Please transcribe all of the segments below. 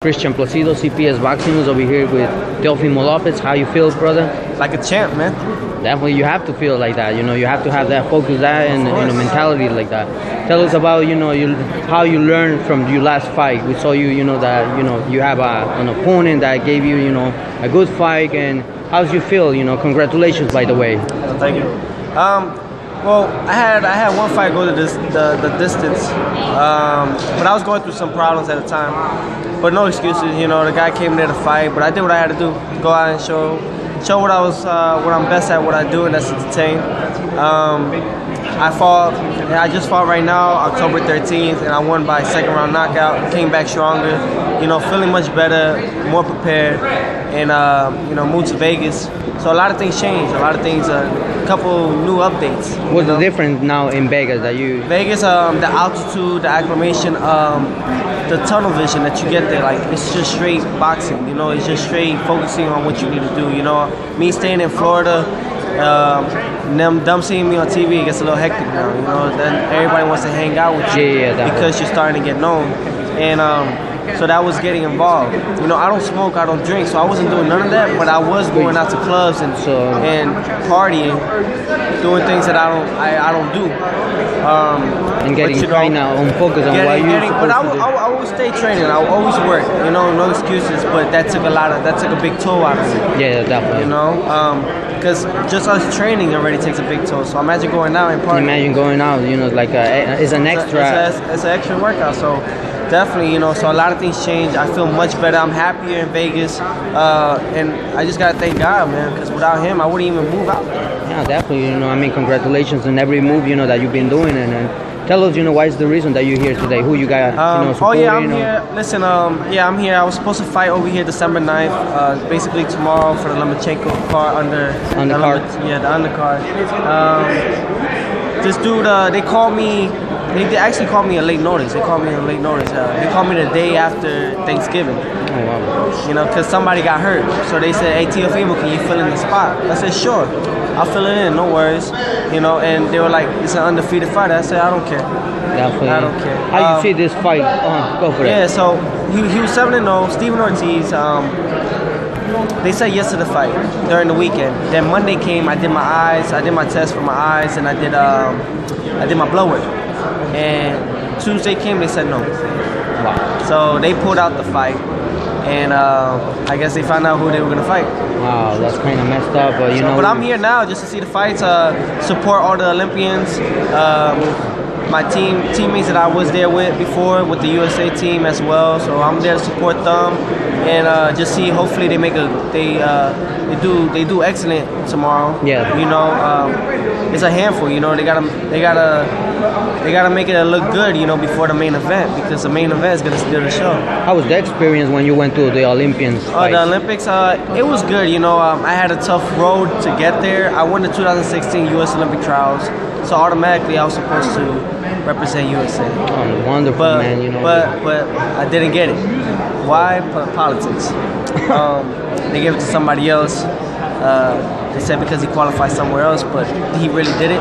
Christian Placido, CPS Boxing News over here with TEOFIMO Lopez. How you feel, brother? Like a champ, man. Definitely, you have to feel like that. You know, you have to have that focus, that and mentality like that. Tell us about how you learned from your last fight. We saw that you have an opponent that gave you a good fight, and how's you feel? Congratulations, by the way. Thank you. Well, I had one fight go the distance, but I was going through some problems at the time. But no excuses, the guy came there to fight, but I did what I had to do, go out and show what I'm best at, what I do, and that's entertain. I just fought right now, October 13th, and I won by second round knockout. Came back stronger, feeling much better, more prepared, and moved to Vegas. So a lot of things changed. A lot of things, a couple new updates. What's the difference now in Vegas that you? Vegas, the altitude, the acclimation, the tunnel vision that you get there. Like it's just straight boxing. It's just straight focusing on what you need to do. Me staying in Florida, them seeing me on TV, it gets a little hectic now. Then everybody wants to hang out with you because you're starting to get known, and so that was getting involved. I don't smoke, I don't drink, so I wasn't doing none of that, but I was going out to clubs and partying, doing things that I don't do. And getting trained now on focus on what you're supposed to do. I always stay training. I always work. No excuses. But that took a big toll out of me. Yeah, definitely. Because just us training already takes a big toll. So imagine going out and partying. Imagine going out. Like it's an extra. It's an extra workout. So definitely, so a lot of things change. I feel much better. I'm happier in Vegas, and I just gotta thank God, man. Because without Him, I wouldn't even move out. Yeah, definitely. Congratulations on every move that you've been doing, and tell us, why is the reason that you're here today? Who you got? I'm here. Listen, I'm here. I was supposed to fight over here December 9th, basically tomorrow for the Lomachenko card undercard. The undercard. This dude, they called me. They actually called me a late notice. They called me on late notice. They called me the day after Thanksgiving. Oh, wow. Because somebody got hurt. So they said, "Hey, Teofimo, can you fill in the spot?" I said, "Sure, I'll fill it in. No worries." And they were like, "It's an undefeated fight." I said, "I don't care." Definitely. I don't care. How you see this fight? Go for it. Yeah. So he was 7-0. Steven Ortiz. They said yes to the fight during the weekend. Then Monday came. I did my eyes. I did my test for my eyes, and I did my blood work. And Tuesday came, they said no. Wow. So they pulled out the fight, and I guess they found out who they were gonna fight. Wow, that's kind of messed up, but But I'm here now just to see the fights, support all the Olympians, my teammates that I was there with before, with the USA team as well. So I'm there to support them, and just see. Hopefully they make they do excellent tomorrow. Yeah. It's a handful. They gotta make it look good, before the main event, because the main event is gonna steal the show. How was the experience when you went to the Olympians? The Olympics, it was good. I had a tough road to get there. I won the 2016 U.S. Olympic trials, so automatically I was supposed to represent USA. Oh, wonderful, man. But I didn't get it. Why? Politics. They gave it to somebody else. They said because he qualified somewhere else, but he really did it.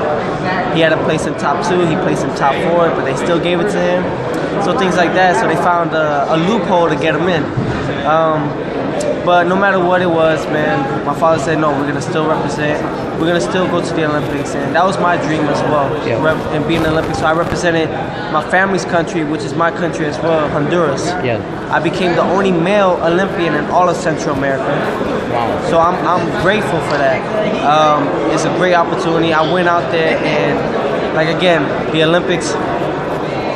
He had a place in top 2, he placed in top 4, but they still gave it to him. So things like that. So they found a loophole to get him in. But no matter what it was, man, my father said, no, we're going to still represent. We're going to still go to the Olympics. And that was my dream as well, and being in the Olympics. So I represented my family's country, which is my country as well, Honduras. Yeah. I became the only male Olympian in all of Central America. Wow. So I'm grateful for that. It's a great opportunity. I went out there and, again, the Olympics,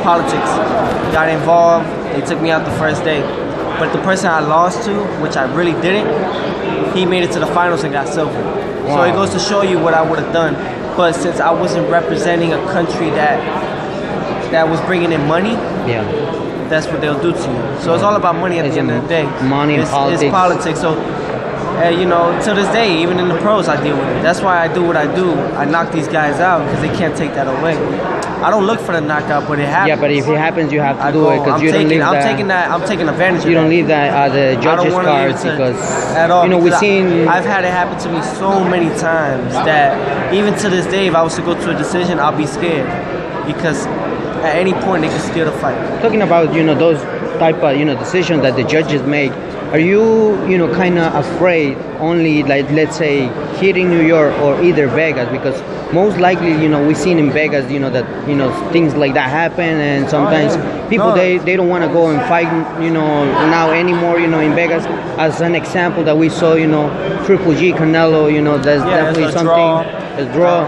politics got involved. They took me out the first day. But the person I lost to, which I really didn't, he made it to the finals and got silver. Wow. So it goes to show you what I would have done. But since I wasn't representing a country that was bringing in money, that's what they'll do to you. So it's all about money at the end of the day. Money and politics. It's politics. So, to this day, even in the pros, I deal with it. That's why I do what I do. I knock these guys out because they can't take that away. I don't look for the knockout, but it happens. Yeah, but if it happens, you have to do it because you don't leave that. I'm taking advantage of that. You don't leave that the judges' cards because at all. We've seen. I've had it happen to me so many times that even to this day, if I was to go to a decision, I'll be scared because at any point they can steal the fight. Talking about those type of decisions that the judges make, are you kind of afraid only, like, let's say hitting New York or either Vegas? Because most likely we've seen in Vegas that things like that happen, and sometimes people they don't want to go and fight now anymore in Vegas. As an example that we saw Triple G Canelo, that's definitely something. Draw.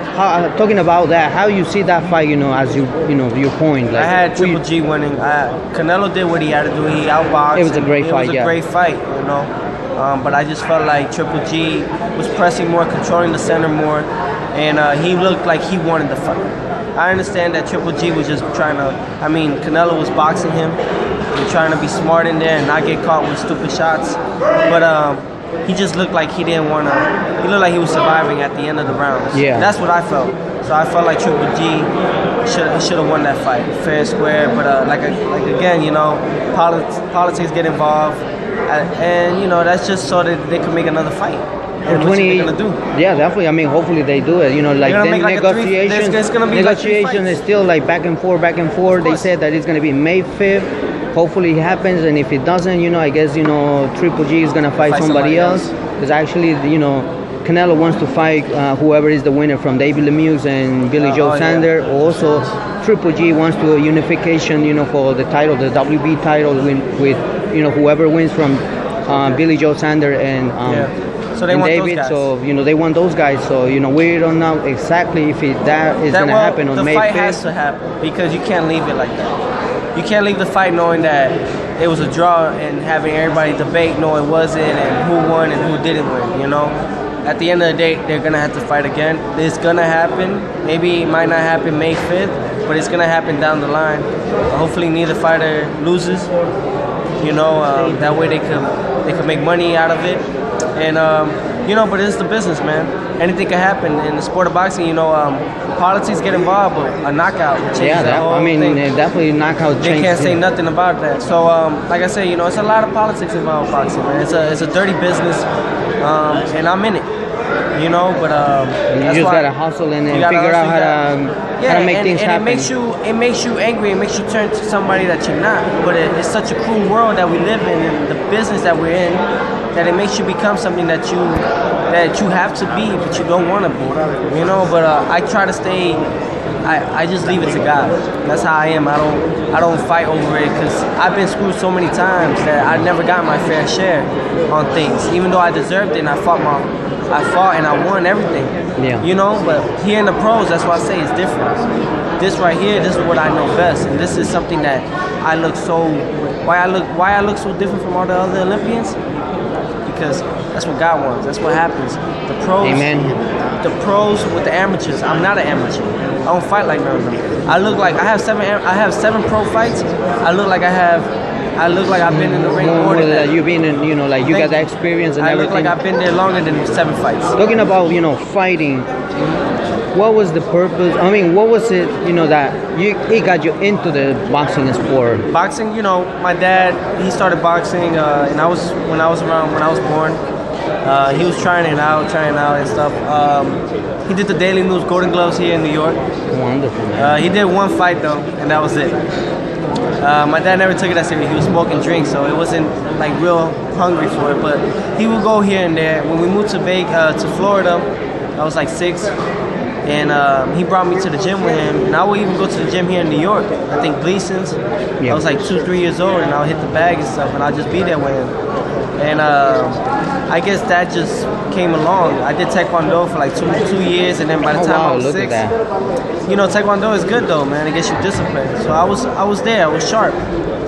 Talking about that, how you see that fight, as your point? Like, I had Triple G winning. Canelo did what he had to do. He outboxed. It was a great fight. It was a great fight, but I just felt like Triple G was pressing more, controlling the center more, and he looked like he wanted the fight. I understand that Triple G was just trying to. I mean, Canelo was boxing him and trying to be smart in there and not get caught with stupid shots, but. He just looked like he didn't want to. He looked like he was surviving at the end of the rounds. Yeah, that's what I felt. So I felt like Triple G should have won that fight, fair and square. But like again, politics get involved, and that's just so that they can make another fight. And what are they gonna do? Yeah, definitely. I mean, hopefully they do it. Like the negotiation is still like back and forth. They said that it's gonna be May 5th. Hopefully it happens, and if it doesn't, I guess Triple G is gonna fight somebody else. Because actually, Canelo wants to fight whoever is the winner from David LeMieux and Billie Joe Saunders. Yeah. Also, Triple G wants to a unification, for the title, the WB title, with whoever wins from Billie Joe Saunders and. So they want David, those guys. So they want those guys. So we don't know exactly if that is gonna happen on May 5th. The fight has to happen because you can't leave it like that. You can't leave the fight knowing that it was a draw and having everybody debate, no, it wasn't, and who won and who didn't win. At the end of the day, they're gonna have to fight again. It's gonna happen. Maybe it might not happen May 5th, but it's gonna happen down the line. Hopefully, neither fighter loses. That way they could make money out of it. And but it's the business, man. Anything can happen in the sport of boxing. Politics get involved, but a knockout changes the whole thing. Definitely knockout changes. They can't say nothing about that. So, like I said, it's a lot of politics involved in boxing, man. It's a dirty business, and I'm in it. But you just gotta hustle and figure out how to make things happen. It makes you angry. It makes you turn to somebody that you're not. But it's such a cruel world that we live in, and the business that we're in, that it makes you become something that you have to be, but you don't want to be. But I try to stay. I just leave it to God. That's how I am. I don't fight over it because I've been screwed so many times that I never got my fair share on things. Even though I deserved it and I fought and I won everything. Yeah. But here in the pros, that's why I say it's different. This right here, this is what I know best, and this is something that I look so. Why I look so different from all the other Olympians? Because that's what God wants. That's what happens. The pros. Amen. The pros with the amateurs. I'm not an amateur. I don't fight like none of them. I look like I have 7 pro fights. I look like I've been in the ring more than that. You've been in, you got the experience and everything. I look like I've been there longer than 7 fights. Talking about, fighting, what was the purpose? I mean, what was it, that it got you into the boxing sport? Boxing, my dad, he started boxing, and when I was born. He was trying it out and stuff. He did the Daily News Golden Gloves here in New York. Wonderful. He did one fight though, and that was it. My dad never took it that serious. He was smoking drinks, so it wasn't like real hungry for it. But he would go here and there. When we moved to Florida, I was like 6, and he brought me to the gym with him. And I would even go to the gym here in New York. I think Gleason's. Yeah. I was like 2-3 years old, and I would hit the bag and stuff, and I'd just be there with him. And I guess that just came along. I did Taekwondo for like 2 years, and then by the time I was 6, Taekwondo is good though, man. It gets you disciplined. So I was there. I was sharp.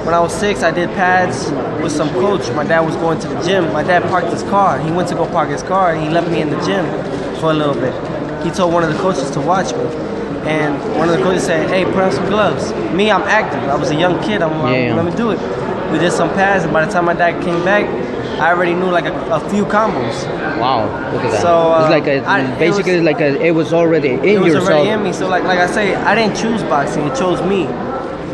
When I was 6, I did pads with some coach. My dad was going to the gym. My dad parked his car. He went to go park his car, and he left me in the gym for a little bit. He told one of the coaches to watch me. And one of the coaches said, "Hey, put on some gloves." Me, I'm active. I was a young kid. Let me do it. We did some pads, and by the time my dad came back, I already knew like a few combos. Wow, look at that. So it's like it was already in yourself. It was already in me. So like I say, I didn't choose boxing. It chose me.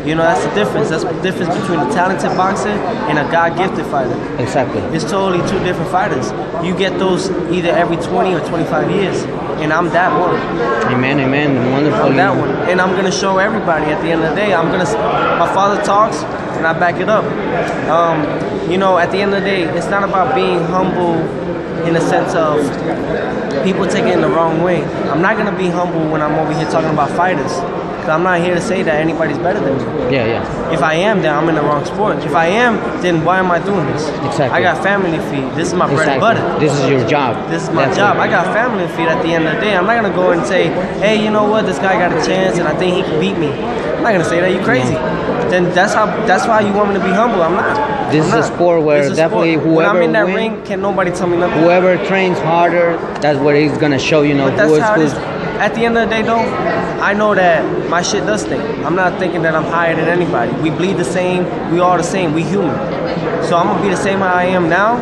You know, that's the difference. That's the difference between a talented boxer and a God-gifted fighter. Exactly. It's totally two different fighters. You get those either every 20 or 25 years, and I'm that one. Amen, amen. Wonderful. I'm that one, and I'm gonna show everybody at the end of the day. My father talks, and I back it up. You know, at the end of the day, it's not about being humble in the sense of people taking it in the wrong way. I'm not gonna be humble when I'm over here talking about fighters. I'm not here to say that anybody's better than me. Yeah, yeah. If I am, then I'm in the wrong sport. If I am, then why am I doing this? Exactly. I got family to feed. This is my bread and butter. This is your job. This is my job. I got family to feed at the end of the day. I'm not going to go and say, hey, you know what? This guy got a chance and I think he can beat me. I'm not going to say that. You're crazy. Then that's why you want me to be humble. I'm not. This is a sport where definitely whoever when I'm in that ring, can't nobody tell me nothing. Whoever trains harder, that's what he's going to show, you know, who is who's. At the end of the day, though, I know that my shit does stink. I'm not thinking that I'm higher than anybody. We bleed the same. We all the same. We human. So I'm gonna be the same how I am now.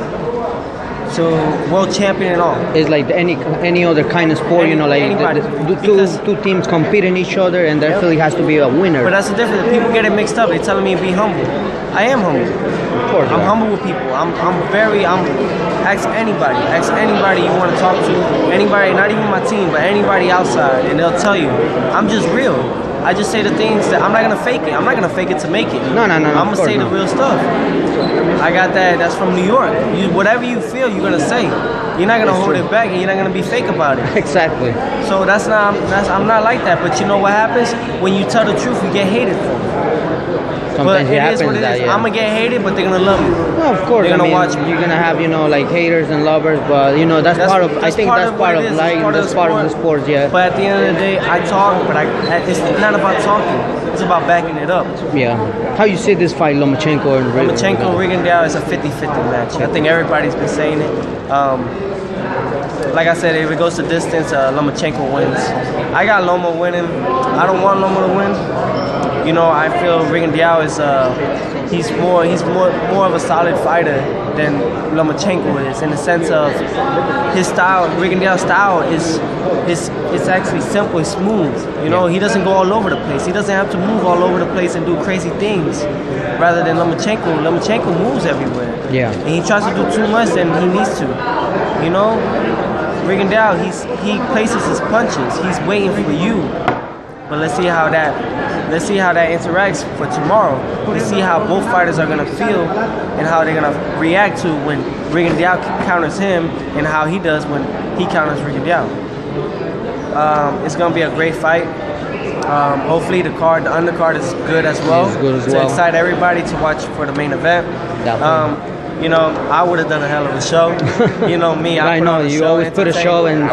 So world champion and all. It's like any other kind of sport, you know, like two teams competing each other, and there really has to be a winner. But that's the difference. People get it mixed up. They're telling me to be humble. I am humble. Of course. I'm humble with people. Ask anybody you want to talk to, anybody, not even my team, but anybody outside, and they'll tell you, I'm just real. I just say the things that I'm not gonna fake it. I'm not gonna fake it to make it. No. I'm gonna say the real stuff. I got that. That's from New York. Whatever you feel, you're gonna say. You're not gonna hold it back, and you're not gonna be fake about it. Exactly. So I'm not like that. But you know what happens when you tell the truth? You get hated for it. Sometimes but it happens is what it is. Yeah. I'm gonna get hated, but they're gonna love me. Well, of course. They're gonna watch me. You're gonna have, you know, like haters and lovers, but you know that's part of. I think that's part of life. That's part of the sport. Yeah. But at the end of the day, I talk, but it's not about talking. It's about backing it up. Yeah. How you see this fight, Lomachenko and Rigo? Lomachenko Rigondeaux is a 50-50 match. I think everybody's been saying it. Like I said, if it goes to distance, Lomachenko wins. I got Loma winning. I don't want Loma to win. You know, I feel Rigondeaux is he's more of a solid fighter than Lomachenko is, in the sense of his style. Rigondeaux's style is actually simple, it's smooth. You know, he doesn't go all over the place. He doesn't have to move all over the place and do crazy things. Rather than Lomachenko. Lomachenko moves everywhere. Yeah. And he tries to do too much than he needs to. You know, Rigondeaux, he places his punches. He's waiting for you. But let's see how that interacts for tomorrow. Let's see how both fighters are gonna feel and how they're gonna react to when Rigondeaux counters him and how he does when he counters Rigondeaux. It's gonna be a great fight. Hopefully the undercard is good as well. It's good as to excite everybody to watch for the main event. You know, I would have done a hell of a show. You know me, I know you always put a show and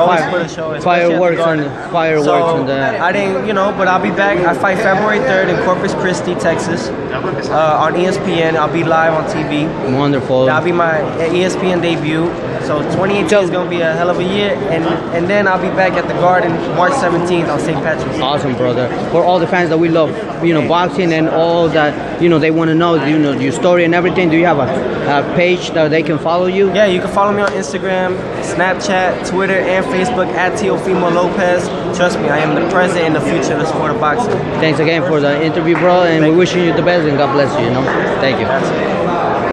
fireworks and I didn't, you know, but I'll be back. I fight February 3rd in Corpus Christi, Texas, on ESPN. I'll be live on TV. Wonderful. That'll be my ESPN debut. So 2018 is gonna be a hell of a year, and then I'll be back at the Garden March 17th on St. Patrick's. Awesome, brother. For all the fans that we love, you know, boxing and all that, you know, they want to know, you know, your story and everything. Do you have a page that they can follow you? Yeah, you can follow me on Instagram, Snapchat, Twitter, and Facebook at TEOFIMO LOPEZ. Trust me, I am the present and the future of the sport of boxing. Thanks again for the interview, bro, and we're wishing you the best, and God bless you, you know. Thank you.